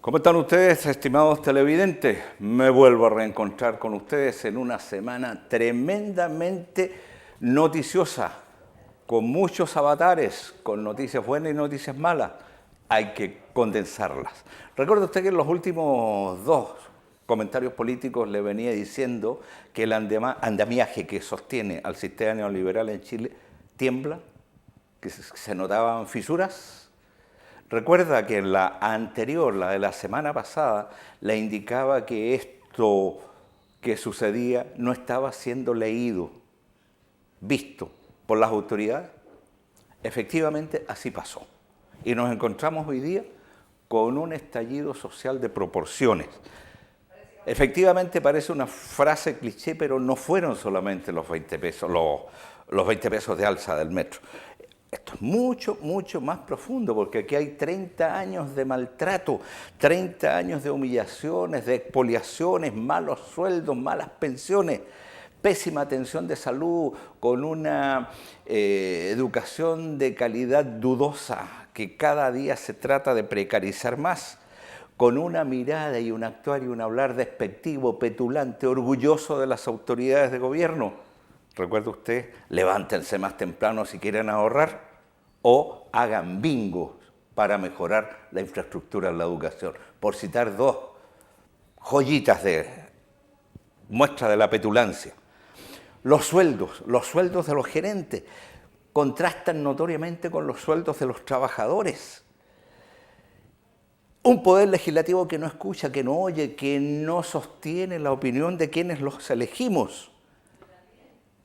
¿Cómo están ustedes, estimados televidentes? Me vuelvo a reencontrar con ustedes en una semana tremendamente noticiosa, con muchos avatares, con noticias buenas y noticias malas. Hay que condensarlas. Recuerda usted que en los últimos dos comentarios políticos le venía diciendo que el andamiaje que sostiene al sistema neoliberal en Chile tiembla, que se notaban fisuras. Recuerda que en la anterior, la de la semana pasada, le indicaba que esto que sucedía no estaba siendo leído, visto por las autoridades. Efectivamente, así pasó. Y nos encontramos hoy día con un estallido social de proporciones. Efectivamente parece una frase cliché, pero no fueron solamente los 20 pesos, los 20 pesos de alza del metro. Esto es mucho, mucho más profundo, porque aquí hay 30 años de maltrato, 30 años de humillaciones, de expoliaciones, malos sueldos, malas pensiones, pésima atención de salud, con una educación de calidad dudosa, que cada día se trata de precarizar más, con una mirada y un actuar y un hablar despectivo, petulante, orgulloso de las autoridades de gobierno. Recuerde usted, levántense más temprano si quieren ahorrar o hagan bingos para mejorar la infraestructura de la educación. Por citar dos joyitas de muestra de la petulancia. Los sueldos de los gerentes contrastan notoriamente con los sueldos de los trabajadores. Un poder legislativo que no escucha, que no oye, que no sostiene la opinión de quienes los elegimos.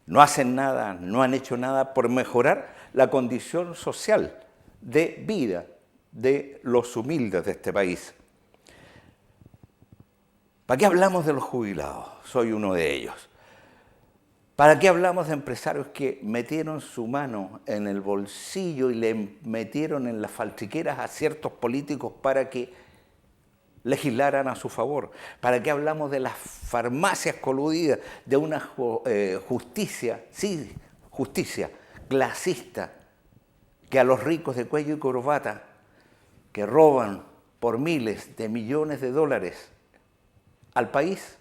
No hacen nada, no han hecho nada por mejorar la condición social de vida de los humildes de este país. ¿Para qué hablamos de los jubilados? Soy uno de ellos. ¿Para qué hablamos de empresarios que metieron su mano en el bolsillo y le metieron en las faltriqueras a ciertos políticos para que legislaran a su favor? ¿Para qué hablamos de las farmacias coludidas, de una justicia, sí, justicia clasista, que a los ricos de cuello y corbata, que roban por miles de millones de dólares al país,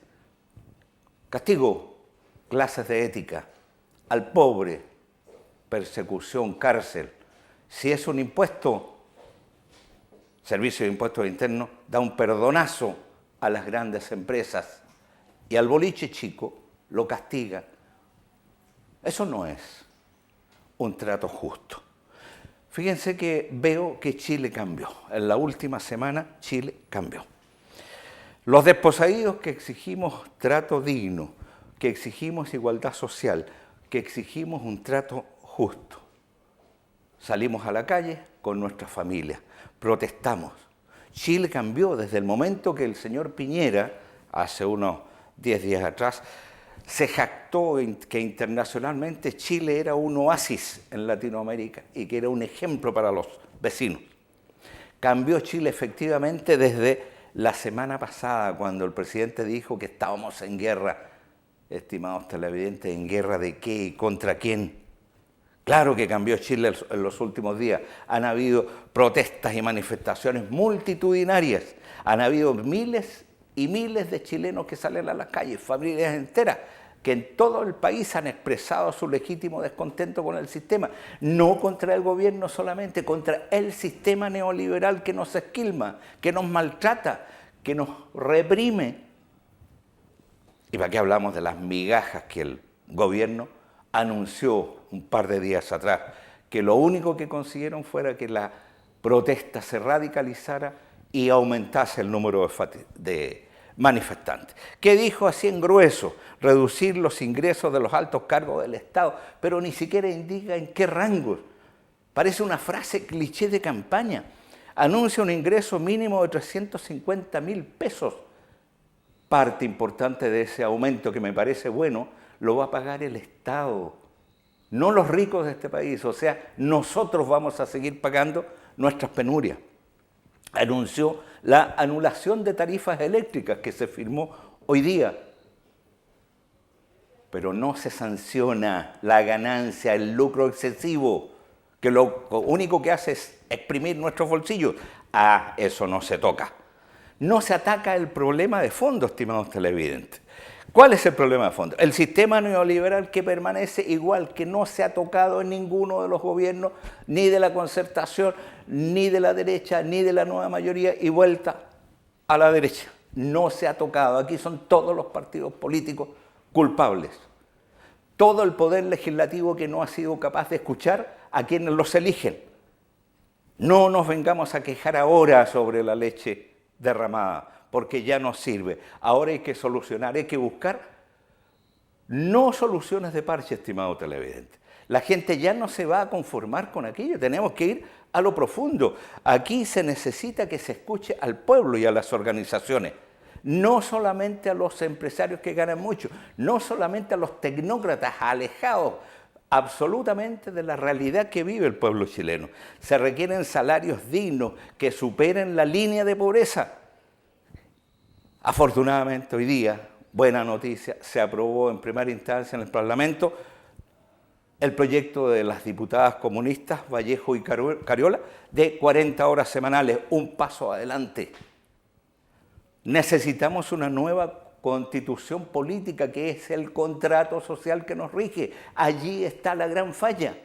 castigo, clases de ética, al pobre, persecución, cárcel? Si es un impuesto, Servicio de Impuestos Internos da un perdonazo a las grandes empresas y al boliche chico lo castiga. Eso no es un trato justo. Fíjense que veo que Chile cambió. En la última semana Chile cambió. Los desposeídos que exigimos trato digno, que exigimos igualdad social, que exigimos un trato justo, salimos a la calle con nuestras familias, protestamos. Chile cambió desde el momento que el señor Piñera, hace unos 10 días atrás, se jactó que internacionalmente Chile era un oasis en Latinoamérica y que era un ejemplo para los vecinos. Cambió Chile efectivamente desde la semana pasada, cuando el presidente dijo que estábamos en guerra. Estimados televidentes, ¿en guerra de qué y contra quién? Claro que cambió Chile en los últimos días. Han habido protestas y manifestaciones multitudinarias. Han habido miles y miles de chilenos que salen a las calles, familias enteras, que en todo el país han expresado su legítimo descontento con el sistema. No contra el gobierno solamente, contra el sistema neoliberal que nos esquilma, que nos maltrata, que nos reprime. ¿Y para qué hablamos de las migajas que el gobierno anunció un par de días atrás? Que lo único que consiguieron fuera que la protesta se radicalizara y aumentase el número de manifestantes. ¿Qué dijo así en grueso? Reducir los ingresos de los altos cargos del Estado, pero ni siquiera indica en qué rangos. Parece una frase cliché de campaña. Anuncia un ingreso mínimo de 350.000 pesos. Parte importante de ese aumento, que me parece bueno, lo va a pagar el Estado, no los ricos de este país. O sea, nosotros vamos a seguir pagando nuestras penurias. Anunció la anulación de tarifas eléctricas que se firmó hoy día, pero no se sanciona la ganancia, el lucro excesivo, que lo único que hace es exprimir nuestros bolsillos. Eso no se toca. No se ataca el problema de fondo, estimados televidentes. ¿Cuál es el problema de fondo? El sistema neoliberal que permanece igual, que no se ha tocado en ninguno de los gobiernos, ni de la concertación, ni de la derecha, ni de la nueva mayoría, y vuelta a la derecha. No se ha tocado. Aquí son todos los partidos políticos culpables. Todo el poder legislativo que no ha sido capaz de escuchar a quienes los eligen. No nos vengamos a quejar ahora sobre la leche derramada, porque ya no sirve. Ahora hay que solucionar, hay que buscar no soluciones de parche, estimado televidente. La gente ya no se va a conformar con aquello, tenemos que ir a lo profundo. Aquí se necesita que se escuche al pueblo y a las organizaciones, no solamente a los empresarios que ganan mucho, no solamente a los tecnócratas alejados absolutamente de la realidad que vive el pueblo chileno. Se requieren salarios dignos que superen la línea de pobreza. Afortunadamente hoy día, buena noticia, se aprobó en primera instancia en el Parlamento el proyecto de las diputadas comunistas Vallejo y Cariola de 40 horas semanales, un paso adelante. Necesitamos una nueva constitución política que es el contrato social que nos rige. Allí está la gran falla.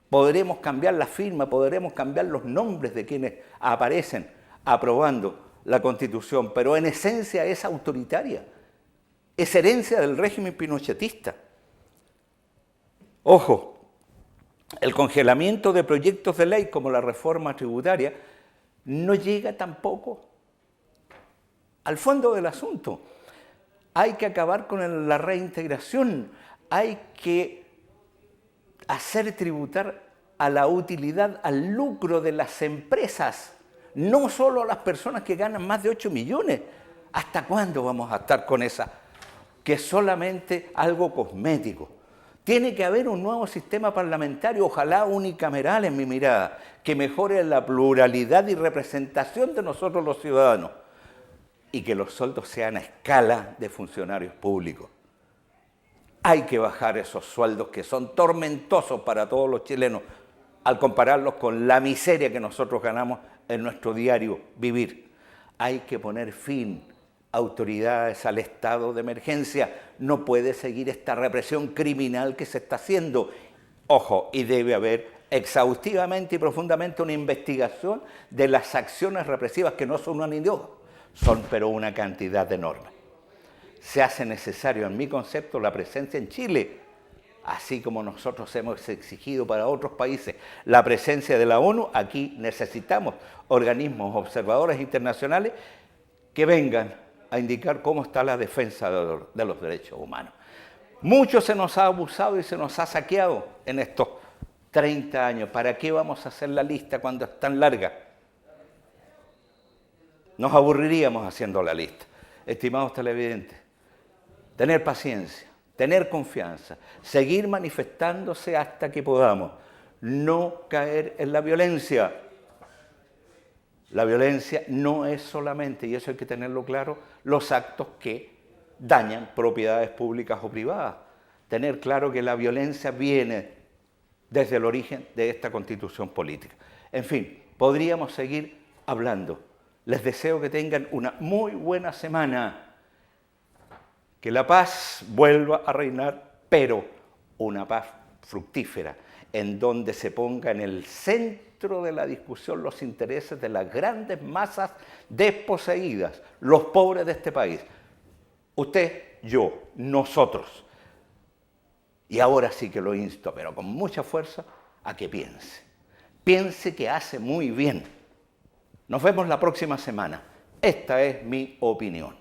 Podremos cambiar la firma, podremos cambiar los nombres de quienes aparecen aprobando la Constitución, pero en esencia es autoritaria, es herencia del régimen pinochetista. Ojo, el congelamiento de proyectos de ley como la reforma tributaria no llega tampoco al fondo del asunto. Hay que acabar con la reintegración, hay que hacer tributar a la utilidad, al lucro de las empresas, no solo a las personas que ganan más de 8 millones. ¿Hasta cuándo vamos a estar con esa? Que es solamente algo cosmético. Tiene que haber un nuevo sistema parlamentario, ojalá unicameral en mi mirada, que mejore la pluralidad y representación de nosotros los ciudadanos y que los sueldos sean a escala de funcionarios públicos. Hay que bajar esos sueldos que son tormentosos para todos los chilenos al compararlos con la miseria que nosotros ganamos en nuestro diario vivir. Hay que poner fin, autoridades, al estado de emergencia. No puede seguir esta represión criminal que se está haciendo. Ojo, y debe haber exhaustivamente y profundamente una investigación de las acciones represivas que no son una ni dos, son pero una cantidad enorme. Se hace necesario, en mi concepto, la presencia en Chile, así como nosotros hemos exigido para otros países la presencia de la ONU. Aquí necesitamos organismos observadores internacionales que vengan a indicar cómo está la defensa de los derechos humanos. Mucho se nos ha abusado y se nos ha saqueado en estos 30 años. ¿Para qué vamos a hacer la lista cuando es tan larga? Nos aburriríamos haciendo la lista. Estimados televidentes, tener paciencia, tener confianza, seguir manifestándose hasta que podamos, no caer en la violencia. La violencia no es solamente, y eso hay que tenerlo claro, los actos que dañan propiedades públicas o privadas. Tener claro que la violencia viene desde el origen de esta constitución política. En fin, podríamos seguir hablando. Les deseo que tengan una muy buena semana. Que la paz vuelva a reinar, pero una paz fructífera, en donde se ponga en el centro de la discusión los intereses de las grandes masas desposeídas, los pobres de este país. Usted, yo, nosotros. Y ahora sí que lo insto, pero con mucha fuerza, a que piense. Piense que hace muy bien. Nos vemos la próxima semana. Esta es mi opinión.